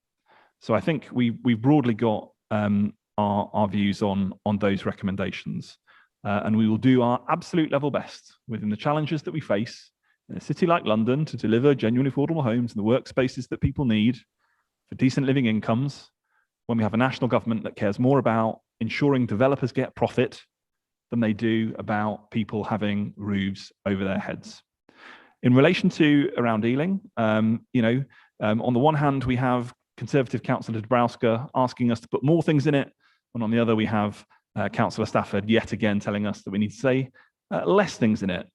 [SPEAKER 1] So I think we've broadly got our views on those recommendations. And we will do our absolute level best within the challenges that we face in a city like London to deliver genuinely affordable homes and the workspaces that people need for decent living incomes, when we have a national government that cares more about ensuring developers get profit than they do about people having roofs over their heads. In relation to around Ealing, on the one hand, we have Conservative Councillor Dabrowska asking us to put more things in it, and on the other, we have Councillor Stafford yet again telling us that we need to say less things in it,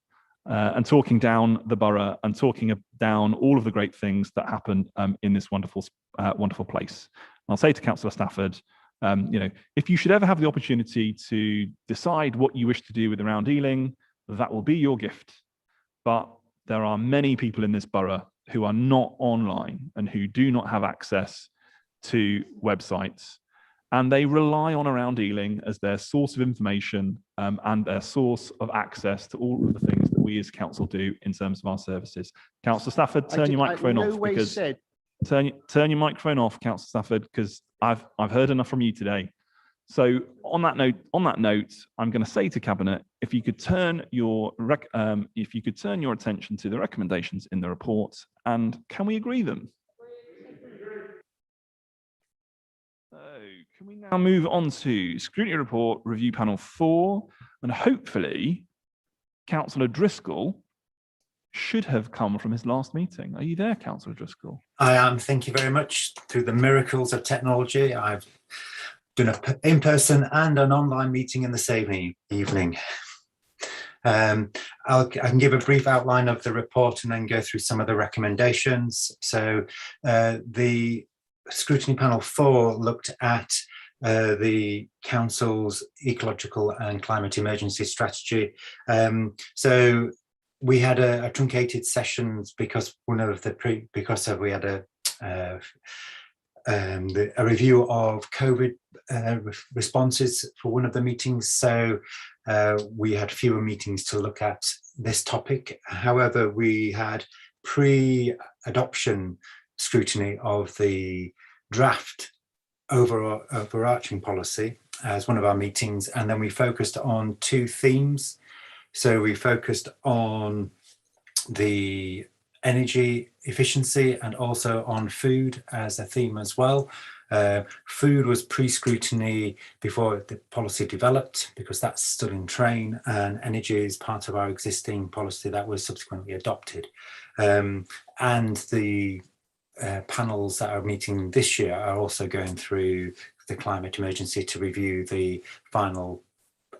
[SPEAKER 1] and talking down the borough and talking down all of the great things that happen in this wonderful place. And I'll say to Councillor Stafford, if you should ever have the opportunity to decide what you wish to do with around Ealing, that will be your gift. But there are many people in this borough who are not online and who do not have access to websites. And they rely on around Ealing as their source of information and their source of access to all of the things that we as council do in terms of our services. Councillor Stafford, turn your microphone off. Turn your microphone off, Councillor Stafford, because I've heard enough from you today. So on that note, I'm going to say to Cabinet, if you could turn your attention to the recommendations in the report, and can we agree them? So can we now move on to Scrutiny Report Review Panel 4, and hopefully Councillor Driscoll should have come from his last meeting. Are you there, Councillor Driscoll?
[SPEAKER 11] I am. Thank you very much. Through the miracles of technology, I've done an in-person and an online meeting in the same evening. I can give a brief outline of the report and then go through some of the recommendations. So the Scrutiny Panel 4 looked at the Council's ecological and climate emergency strategy. So we had a truncated sessions because we had a review of COVID responses for one of the meetings. So we had fewer meetings to look at this topic. However, we had pre-adoption scrutiny of the draft overarching policy as one of our meetings, and then we focused on two themes. So we focused on the energy efficiency and also on food as a theme as well. Food was pre-scrutiny before the policy developed, because that's still in train, and energy is part of our existing policy that was subsequently adopted. And the panels that are meeting this year are also going through the climate emergency to review the final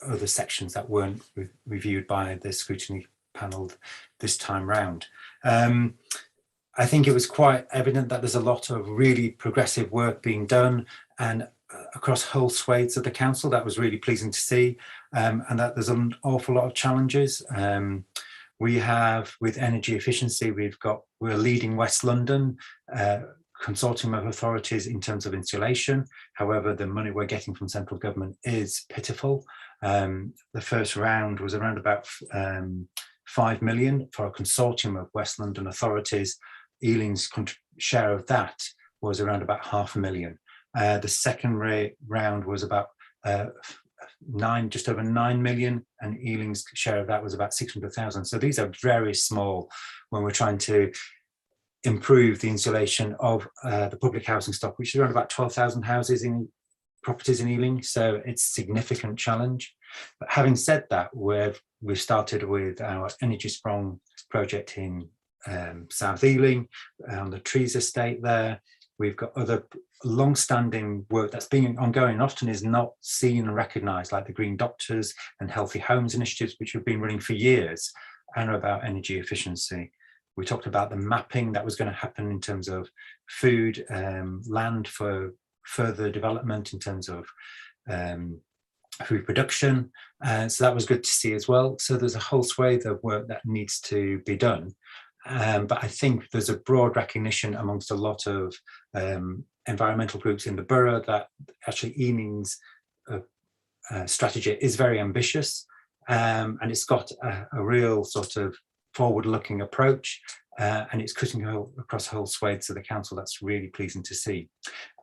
[SPEAKER 11] other sections that weren't reviewed by the scrutiny panel this time round. I think it was quite evident that there's a lot of really progressive work being done, and across whole swathes of the council. That was really pleasing to see, and that there's an awful lot of challenges. We have, with energy efficiency, we're leading West London consortium of authorities in terms of insulation. However, the money we're getting from central government is pitiful. The first round was around about 5 million for a consortium of West London authorities. Ealing's share of that was around about $500,000. The second round was about just over 9 million, and Ealing's share of that was about 600,000. So these are very small when we're trying to improve the insulation of the public housing stock, which is around about 12,000 houses in properties in Ealing. So it's a significant challenge. But having said that, we've started with our Energy Strong project in South Ealing, on the Trees estate there. We've got other long-standing work that's been ongoing, often is not seen and recognised, like the Green Doctors and Healthy Homes initiatives, which have been running for years, and are about energy efficiency. We talked about the mapping that was going to happen in terms of food, land for further development in terms of food production. So that was good to see as well. So there's a whole swathe of work that needs to be done. But I think there's a broad recognition amongst a lot of environmental groups in the borough that actually Ealing's strategy is very ambitious, and it's got a real sort of forward-looking approach, and it's cutting across whole swathes of the council. That's really pleasing to see.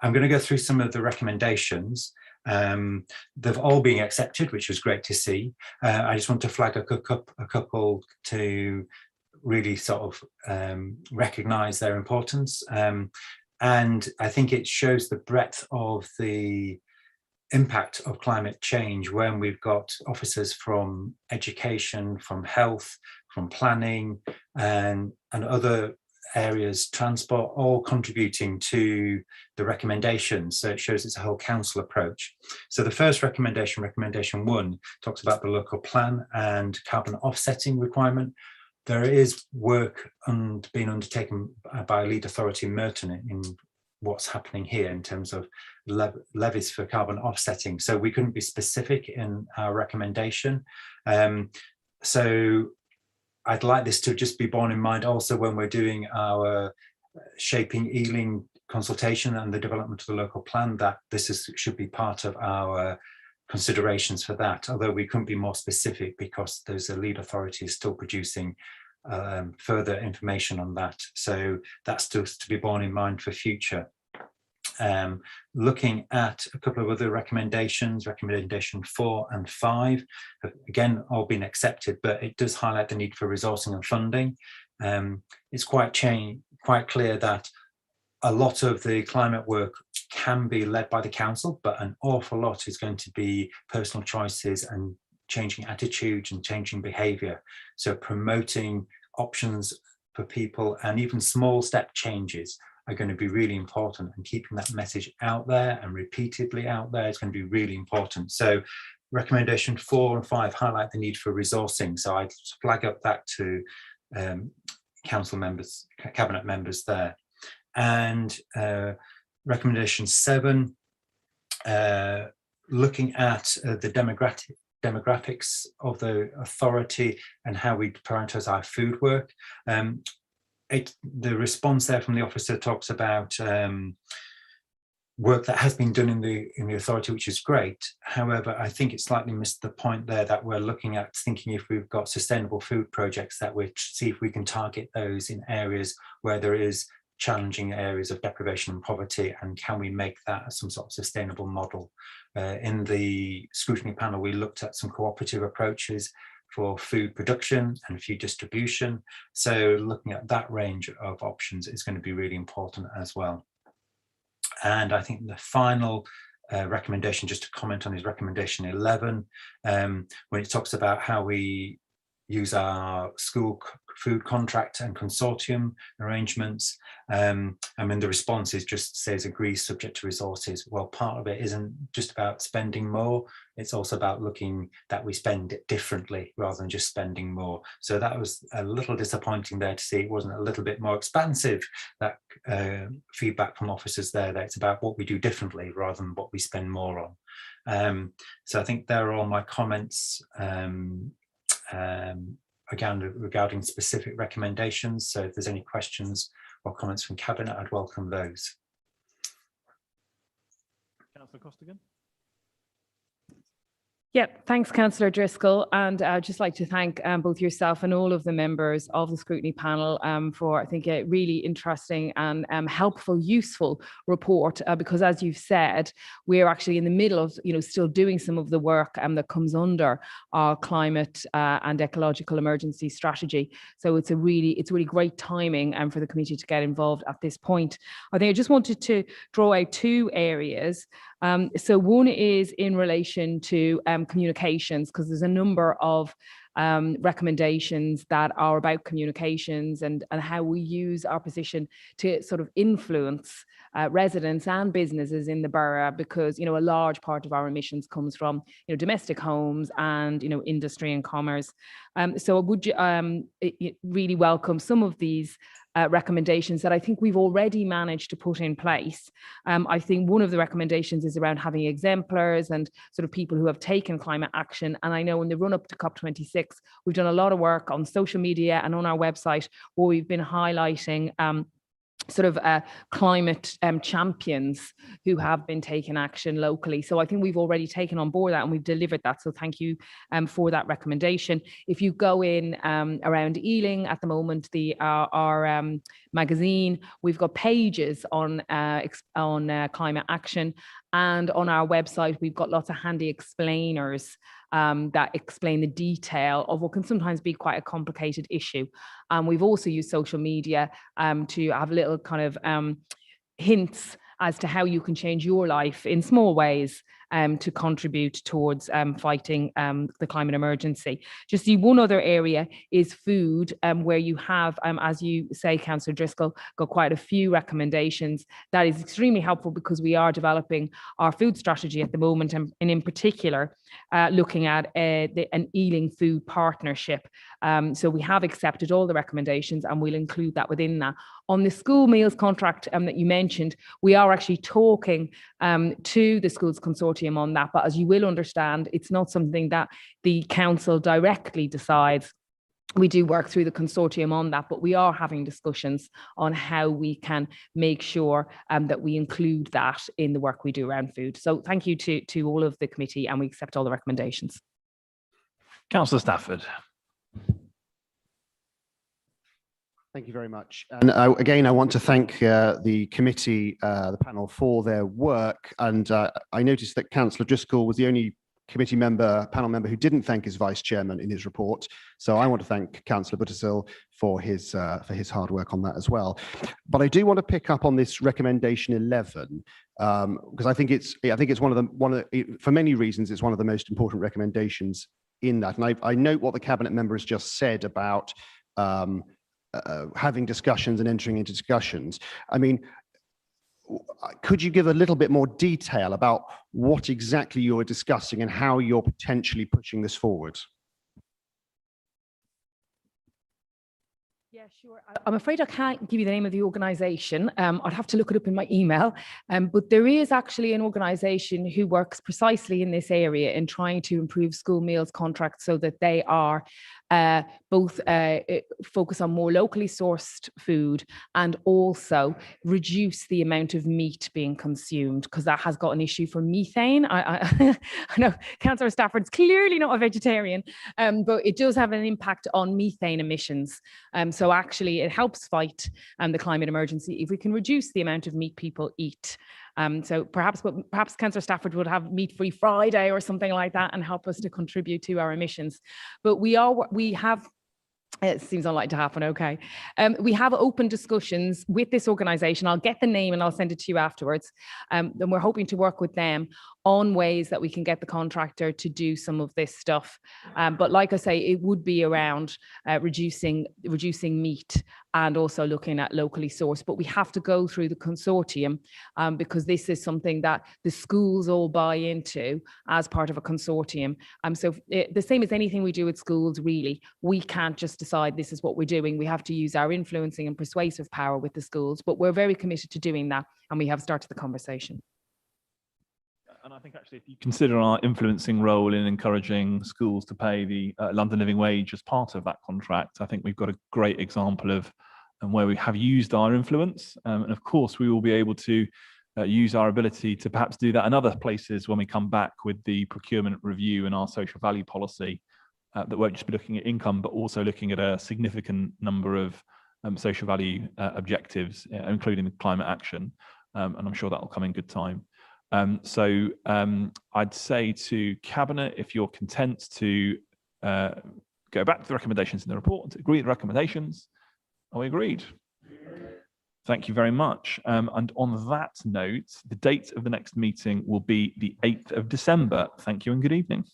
[SPEAKER 11] I'm going to go through some of the recommendations. They've all been accepted, which was great to see. I just want to flag a couple to really sort of recognise their importance. And I think it shows the breadth of the impact of climate change when we've got officers from education, from health, from planning, and other areas, transport, all contributing to the recommendations. So it shows it's a whole council approach. So the first recommendation, recommendation 1, talks about the local plan and carbon offsetting requirement. There is work being undertaken by lead authority Merton in what's happening here in terms of levies for carbon offsetting. So we couldn't be specific in our recommendation. So I'd like this to just be borne in mind also when we're doing our Shaping Ealing consultation and the development of the local plan, that this should be part of our considerations for that, although we couldn't be more specific because there's a lead authority still producing further information on that. So that's just to be borne in mind for future. Looking at a couple of other recommendations, recommendation 4 and 5, have again all been accepted, but it does highlight the need for resourcing and funding. It's quite clear that a lot of the climate work can be led by the council, but an awful lot is going to be personal choices and changing attitudes and changing behaviour. So promoting options for people and even small step changes are going to be really important, and keeping that message out there and repeatedly out there is going to be really important. So recommendation 4 and 5 highlight the need for resourcing. So I'd flag up that to council members, cabinet members there. And recommendation 7, looking at the demographics of the authority and how we prioritise our food work. The response there from the officer talks about work that has been done in the authority, which is great. However, I think it slightly missed the point there that we're looking at thinking if we've got sustainable food projects, that we see if we can target those in areas where there is challenging areas of deprivation and poverty, and can we make that some sort of sustainable model. In the scrutiny panel, we looked at some cooperative approaches for food production and food distribution. So looking at that range of options is going to be really important as well. And I think the final recommendation, just to comment on, is recommendation 11, when it talks about how we use our school food contract and consortium arrangements. I mean, the response is just says agrees subject to resources. Well, part of it isn't just about spending more, it's also about looking that we spend it differently rather than just spending more. So that was a little disappointing there to see it wasn't a little bit more expansive, that feedback from officers there, that it's about what we do differently rather than what we spend more on. So I think there are all my comments again regarding specific recommendations. So if there's any questions or comments from Cabinet, I'd welcome those.
[SPEAKER 1] Councillor Costigan.
[SPEAKER 6] Yep, thanks, Councillor Driscoll. And I'd just like to thank both yourself and all of the members of the scrutiny panel for, I think, a really interesting and helpful, useful report, because as you've said, we're actually in the middle of, still doing some of the work that comes under our climate and ecological emergency strategy. So it's really great timing for the committee to get involved at this point. I think I just wanted to draw out 2 areas. So one is in relation to communications, because there's a number of recommendations that are about communications and how we use our position to sort of influence residents and businesses in the borough, because a large part of our emissions comes from domestic homes and industry and commerce. So I would really welcome some of these recommendations that I think we've already managed to put in place. I think one of the recommendations is around having exemplars and sort of people who have taken climate action. And I know in the run up to COP26, we've done a lot of work on social media and on our website where we've been highlighting climate champions who have been taking action locally. So I think we've already taken on board that and we've delivered that. So thank you for that recommendation. If you go in around Ealing at the moment, our magazine, we've got pages on climate action, and on our website we've got lots of handy explainers that explain the detail of what can sometimes be quite a complicated issue. We've also used social media to have little kind of hints as to how you can change your life in small ways to contribute towards fighting the climate emergency. Just the one other area is food, where you have, as you say, Councillor Driscoll, got quite a few recommendations. That is extremely helpful because we are developing our food strategy at the moment, and in particular, looking at an Ealing food partnership. So we have accepted all the recommendations and we'll include that within that. On the school meals contract that you mentioned, we are actually talking to the schools consortium on that, but as you will understand, it's not something that the council directly decides. We do work through the consortium on that, but we are having discussions on how we can make sure that we include that in the work we do around food. So thank you to all of the committee, and we accept all the recommendations.
[SPEAKER 1] Councillor Stafford.
[SPEAKER 4] Thank you very much. And again, I want to thank the committee, the panel, for their work. And I noticed that Councillor Driscoll was the only committee member, panel member, who didn't thank his vice chairman in his report. So I want to thank Councillor Buttersill for his hard work on that as well. But I do want to pick up on this recommendation 11 because I think it's for many reasons it's one of the most important recommendations in that. And I note what the cabinet member has just said about having discussions and entering into discussions. I mean, could you give a little bit more detail about what exactly you were discussing and how you're potentially pushing this forward?
[SPEAKER 6] Yeah, sure. I'm afraid I can't give you the name of the organisation. I'd have to look it up in my email. But there is actually an organisation who works precisely in this area in trying to improve school meals contracts so that they are both focus on more locally sourced food and also reduce the amount of meat being consumed, because that has got an issue for methane. I know Councillor Stafford's clearly not a vegetarian, but it does have an impact on methane emissions. So actually it helps fight the climate emergency if we can reduce the amount of meat people eat. So perhaps Councillor Stafford would have meat-free Friday or something like that and help us to contribute to our emissions. But we have, it seems unlikely to happen, okay. We have open discussions with this organisation. I'll get the name and I'll send it to you afterwards. And we're hoping to work with them on ways that we can get the contractor to do some of this stuff. But like I say, it would be around reducing meat and also looking at locally sourced. But we have to go through the consortium because this is something that the schools all buy into as part of a consortium. So the same as anything we do at schools, really, we can't just decide this is what we're doing. We have to use our influencing and persuasive power with the schools, but we're very committed to doing that, and we have started the conversation.
[SPEAKER 1] And I think actually, if you consider our influencing role in encouraging schools to pay the London Living Wage as part of that contract, I think we've got a great example of where we have used our influence. And of course, we will be able to use our ability to perhaps do that in other places when we come back with the procurement review and our social value policy that won't just be looking at income, but also looking at a significant number of social value objectives, including climate action. And I'm sure that will come in good time. So I'd say to Cabinet, if you're content to go back to the recommendations in the report and to agree with the recommendations, are we agreed? Thank you very much. And on that note, the date of the next meeting will be the 8th of December. Thank you and good evening.